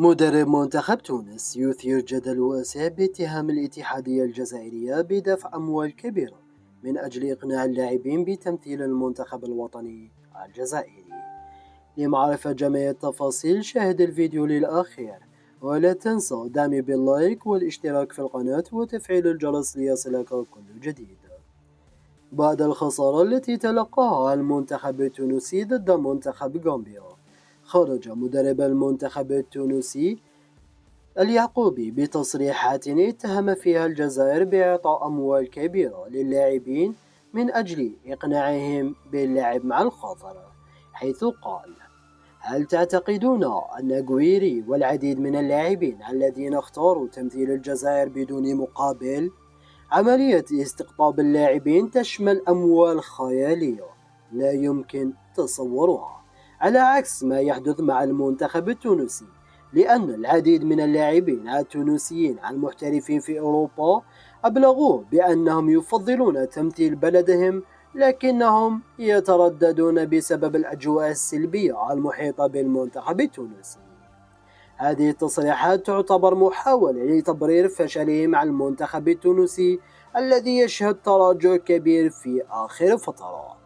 مدرب منتخب تونس يثير جدل واسع باتهام الاتحادية الجزائرية بدفع أموال كبيرة من أجل إقناع اللاعبين بتمثيل المنتخب الوطني الجزائري. لمعرفة جميع التفاصيل شاهد الفيديو للأخير، ولا تنسى دعم باللايك والاشتراك في القناة وتفعيل الجرس ليصلك كل جديد. بعد الخسارة التي تلقاها المنتخب التونسي ضد منتخب غامبيا، خرج مدرب المنتخب التونسي اليعقوبي بتصريحات اتهم فيها الجزائر بإعطاء أموال كبيرة للاعبين من أجل إقناعهم باللعب مع الخطر، حيث قال: هل تعتقدون أن غويري والعديد من اللاعبين الذين اختاروا تمثيل الجزائر بدون مقابل؟ عملية استقطاب اللاعبين تشمل أموال خيالية لا يمكن تصورها، على عكس ما يحدث مع المنتخب التونسي، لأن العديد من اللاعبين التونسيين المحترفين في أوروبا أبلغوا بأنهم يفضلون تمثيل بلدهم، لكنهم يترددون بسبب الأجواء السلبية المحيطة بالمنتخب التونسي. هذه التصريحات تعتبر محاولة لتبرير فشله مع المنتخب التونسي الذي يشهد تراجع كبير في آخر فترات.